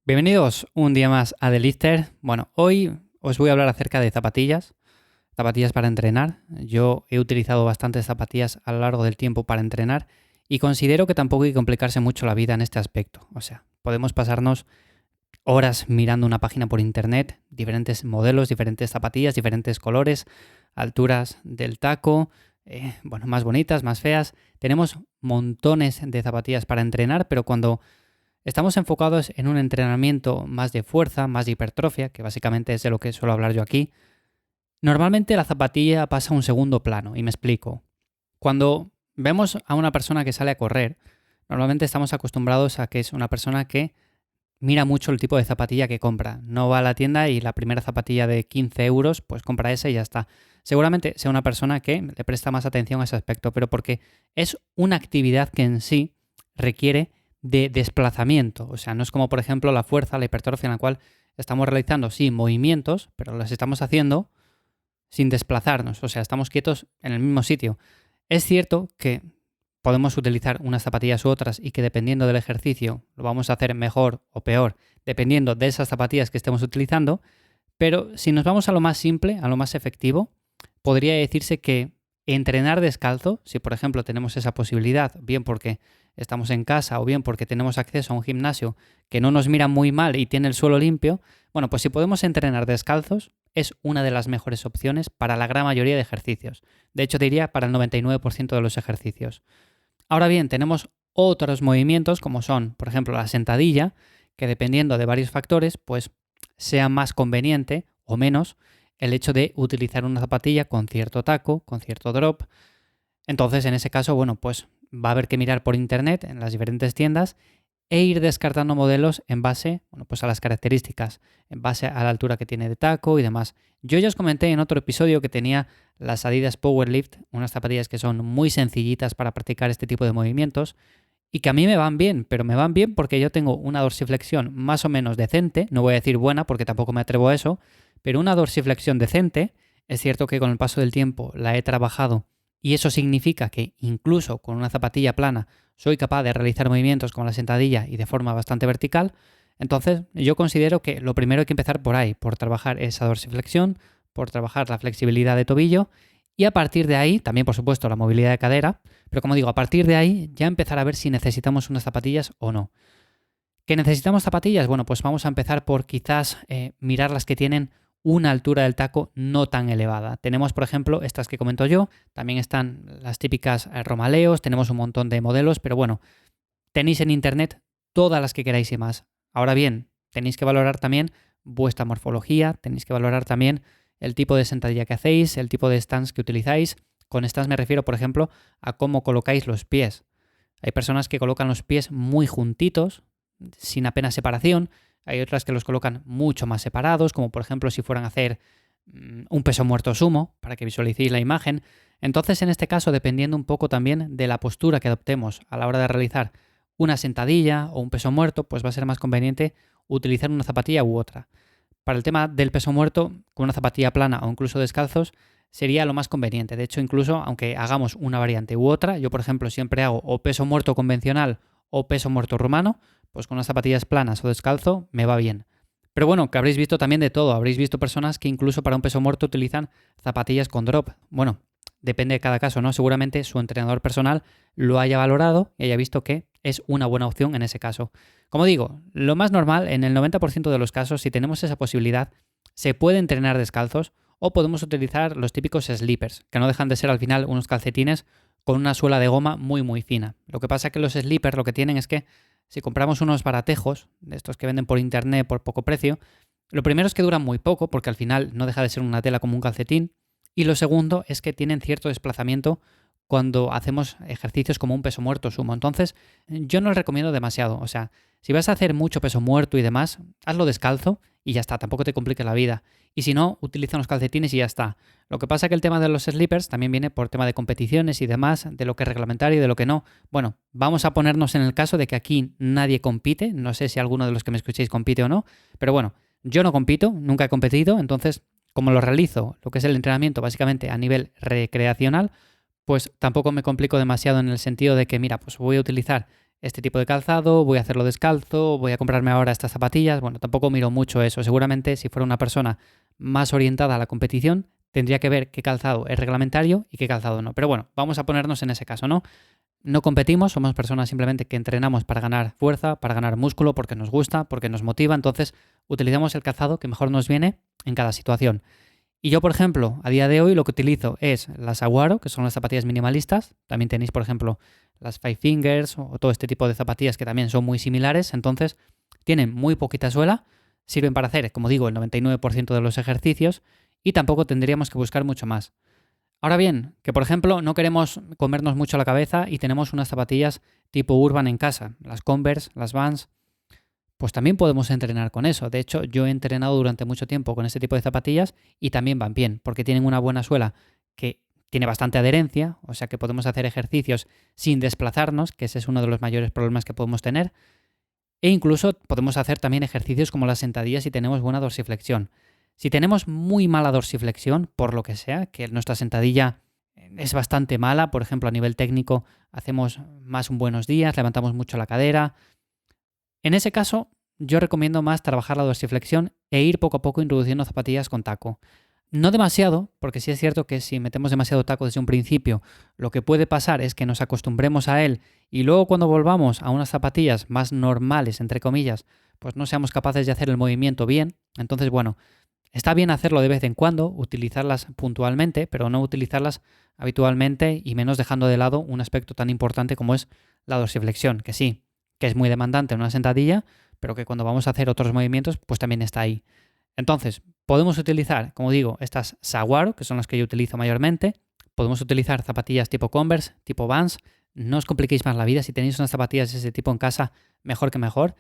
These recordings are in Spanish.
Bienvenidos un día más a The Lifter. Bueno, hoy os voy a hablar acerca de zapatillas para entrenar. Yo he utilizado bastantes zapatillas a lo largo del tiempo para entrenar y considero que tampoco hay que complicarse mucho la vida en este aspecto. O sea, podemos pasarnos horas mirando una página por internet, diferentes modelos, diferentes zapatillas, diferentes colores, alturas del taco, más bonitas, más feas. Tenemos montones de zapatillas para entrenar, pero cuando estamos enfocados en un entrenamiento más de fuerza, más de hipertrofia, que básicamente es de lo que suelo hablar yo aquí. Normalmente la zapatilla pasa a un segundo plano, y me explico. Cuando vemos a una persona que sale a correr, normalmente estamos acostumbrados a que es una persona que mira mucho el tipo de zapatilla que compra. No va a la tienda y la primera zapatilla de 15 euros, pues compra esa y ya está. Seguramente sea una persona que le presta más atención a ese aspecto, pero porque es una actividad que en sí requiere de desplazamiento. O sea, no es como, por ejemplo, la fuerza, la hipertrofia, en la cual estamos realizando, sí, movimientos, pero los estamos haciendo sin desplazarnos. O sea, estamos quietos en el mismo sitio. Es cierto que podemos utilizar unas zapatillas u otras y que dependiendo del ejercicio lo vamos a hacer mejor o peor, dependiendo de esas zapatillas que estemos utilizando, pero si nos vamos a lo más simple, a lo más efectivo, podría decirse que entrenar descalzo, si por ejemplo tenemos esa posibilidad, bien porque estamos en casa o bien porque tenemos acceso a un gimnasio que no nos mira muy mal y tiene el suelo limpio, bueno, pues si podemos entrenar descalzos es una de las mejores opciones para la gran mayoría de ejercicios. De hecho, diría para el 99% de los ejercicios. Ahora bien, tenemos otros movimientos como son, por ejemplo, la sentadilla, que dependiendo de varios factores, pues sea más conveniente o menos el hecho de utilizar una zapatilla con cierto taco, con cierto drop. Entonces, en ese caso, bueno, pues va a haber que mirar por internet en las diferentes tiendas e ir descartando modelos en base, bueno, pues a las características, en base a la altura que tiene de taco y demás. Yo ya os comenté en otro episodio que tenía las Adidas Powerlift, unas zapatillas que son muy sencillitas para practicar este tipo de movimientos y que a mí me van bien, pero me van bien porque yo tengo una dorsiflexión más o menos decente, no voy a decir buena porque tampoco me atrevo a eso, pero una dorsiflexión decente. Es cierto que con el paso del tiempo la he trabajado y eso significa que incluso con una zapatilla plana soy capaz de realizar movimientos con la sentadilla y de forma bastante vertical. Entonces yo considero que lo primero hay que empezar por ahí, por trabajar esa dorsiflexión, por trabajar la flexibilidad de tobillo y a partir de ahí, también por supuesto la movilidad de cadera, pero como digo, a partir de ahí ya empezar a ver si necesitamos unas zapatillas o no. ¿Que necesitamos zapatillas? Bueno, pues vamos a empezar por quizás mirar las que tienen una altura del taco no tan elevada. Tenemos, por ejemplo, estas que comento yo, también están las típicas Romaleos, tenemos un montón de modelos, pero bueno, tenéis en internet todas las que queráis y más. Ahora bien, tenéis que valorar también vuestra morfología, tenéis que valorar también el tipo de sentadilla que hacéis, el tipo de stance que utilizáis. Con stance me refiero, por ejemplo, a cómo colocáis los pies. Hay personas que colocan los pies muy juntitos, sin apenas separación. Hay otras que los colocan mucho más separados, como por ejemplo si fueran a hacer un peso muerto sumo, para que visualicéis la imagen. Entonces, en este caso, dependiendo un poco también de la postura que adoptemos a la hora de realizar una sentadilla o un peso muerto, pues va a ser más conveniente utilizar una zapatilla u otra. Para el tema del peso muerto, con una zapatilla plana o incluso descalzos, sería lo más conveniente. De hecho, incluso aunque hagamos una variante u otra, yo por ejemplo siempre hago o peso muerto convencional o peso muerto rumano, pues con unas zapatillas planas o descalzo me va bien. Pero bueno, que habréis visto también de todo. Habréis visto personas que incluso para un peso muerto utilizan zapatillas con drop. Bueno, depende de cada caso, ¿no? Seguramente su entrenador personal lo haya valorado y haya visto que es una buena opción en ese caso. Como digo, lo más normal, en el 90% de los casos, si tenemos esa posibilidad, se puede entrenar descalzos o podemos utilizar los típicos slippers, que no dejan de ser al final unos calcetines con una suela de goma muy muy fina. Lo que pasa es que los slippers lo que tienen es que si compramos unos baratejos, de estos que venden por internet por poco precio, lo primero es que duran muy poco porque al final no deja de ser una tela como un calcetín y lo segundo es que tienen cierto desplazamiento cuando hacemos ejercicios como un peso muerto sumo. Entonces, yo no lo recomiendo demasiado. O sea, si vas a hacer mucho peso muerto y demás, hazlo descalzo y ya está, tampoco te compliques la vida. Y si no, utiliza unos calcetines y ya está. Lo que pasa es que el tema de los slippers también viene por tema de competiciones y demás, de lo que es reglamentario y de lo que no. Bueno, vamos a ponernos en el caso de que aquí nadie compite. No sé si alguno de los que me escuchéis compite o no, pero bueno, yo no compito, nunca he competido, entonces, como lo realizo, lo que es el entrenamiento básicamente a nivel recreacional, pues tampoco me complico demasiado en el sentido de que, mira, pues voy a utilizar este tipo de calzado, voy a hacerlo descalzo, voy a comprarme ahora estas zapatillas. Bueno, tampoco miro mucho eso. Seguramente si fuera una persona más orientada a la competición, tendría que ver qué calzado es reglamentario y qué calzado no. Pero bueno, vamos a ponernos en ese caso, ¿no? No competimos, somos personas simplemente que entrenamos para ganar fuerza, para ganar músculo, porque nos gusta, porque nos motiva. Entonces, utilizamos el calzado que mejor nos viene en cada situación. Y yo, por ejemplo, a día de hoy lo que utilizo es las Aguaro, que son las zapatillas minimalistas. También tenéis, por ejemplo, las Five Fingers o todo este tipo de zapatillas que también son muy similares. Entonces, tienen muy poquita suela, sirven para hacer, como digo, el 99% de los ejercicios y tampoco tendríamos que buscar mucho más. Ahora bien, que por ejemplo no queremos comernos mucho la cabeza y tenemos unas zapatillas tipo Urban en casa, las Converse, las Vans, pues también podemos entrenar con eso. De hecho, yo he entrenado durante mucho tiempo con ese tipo de zapatillas y también van bien, porque tienen una buena suela que tiene bastante adherencia, o sea que podemos hacer ejercicios sin desplazarnos, que ese es uno de los mayores problemas que podemos tener, e incluso podemos hacer también ejercicios como las sentadillas si tenemos buena dorsiflexión. Si tenemos muy mala dorsiflexión, por lo que sea, que nuestra sentadilla es bastante mala, por ejemplo a nivel técnico hacemos más un buenos días, levantamos mucho la cadera, en ese caso, yo recomiendo más trabajar la dorsiflexión e ir poco a poco introduciendo zapatillas con taco. No demasiado, porque sí es cierto que si metemos demasiado taco desde un principio, lo que puede pasar es que nos acostumbremos a él y luego cuando volvamos a unas zapatillas más normales, entre comillas, pues no seamos capaces de hacer el movimiento bien. Entonces, bueno, está bien hacerlo de vez en cuando, utilizarlas puntualmente, pero no utilizarlas habitualmente y menos dejando de lado un aspecto tan importante como es la dorsiflexión, que sí, que es muy demandante en una sentadilla, pero que cuando vamos a hacer otros movimientos, pues también está ahí. Entonces, podemos utilizar, como digo, estas Saguaro, que son las que yo utilizo mayormente. Podemos utilizar zapatillas tipo Converse, tipo Vans. No os compliquéis más la vida. Si tenéis unas zapatillas de ese tipo en casa, mejor que mejor.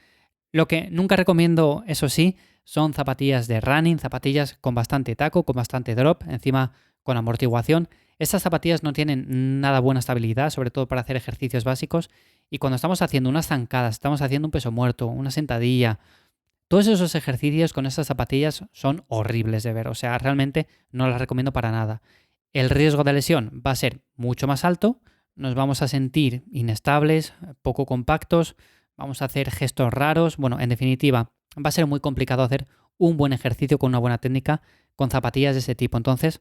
Lo que nunca recomiendo, eso sí, son zapatillas de running, zapatillas con bastante taco, con bastante drop, encima con amortiguación. Estas zapatillas no tienen nada buena estabilidad, sobre todo para hacer ejercicios básicos. Y cuando estamos haciendo unas zancadas, estamos haciendo un peso muerto, una sentadilla, todos esos ejercicios con estas zapatillas son horribles de ver. O sea, realmente no las recomiendo para nada. El riesgo de lesión va a ser mucho más alto, nos vamos a sentir inestables, poco compactos, vamos a hacer gestos raros. Bueno, en definitiva, va a ser muy complicado hacer un buen ejercicio con una buena técnica con zapatillas de ese tipo. Entonces,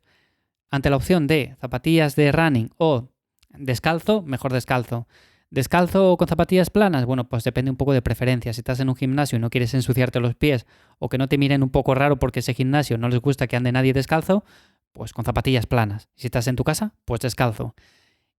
ante la opción de zapatillas de running o descalzo, mejor descalzo. ¿Descalzo o con zapatillas planas? Bueno, pues depende un poco de preferencia. Si estás en un gimnasio y no quieres ensuciarte los pies o que no te miren un poco raro porque ese gimnasio no les gusta que ande nadie descalzo, pues con zapatillas planas. Si estás en tu casa, pues descalzo.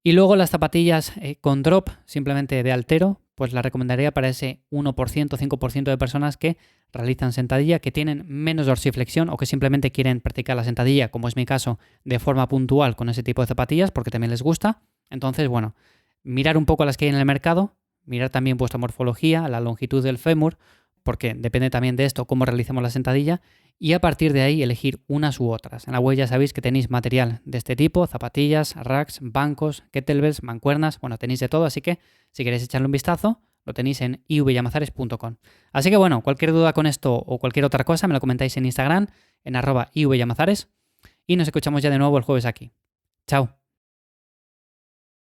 Y luego las zapatillas con drop, simplemente de altero, pues la recomendaría para ese 1%, 5% de personas que realizan sentadilla, que tienen menos dorsiflexión o que simplemente quieren practicar la sentadilla, como es mi caso, de forma puntual con ese tipo de zapatillas, porque también les gusta. Entonces, bueno, mirar un poco las que hay en el mercado, mirar también vuestra morfología, la longitud del fémur, porque depende también de esto cómo realicemos la sentadilla, y a partir de ahí elegir unas u otras. En la web ya sabéis que tenéis material de este tipo, zapatillas, racks, bancos, kettlebells, mancuernas, bueno, tenéis de todo, así que si queréis echarle un vistazo, lo tenéis en ivyamazares.com. Así que bueno, cualquier duda con esto o cualquier otra cosa me lo comentáis en Instagram, en @ivyamazares, y nos escuchamos ya de nuevo el jueves aquí. Chao.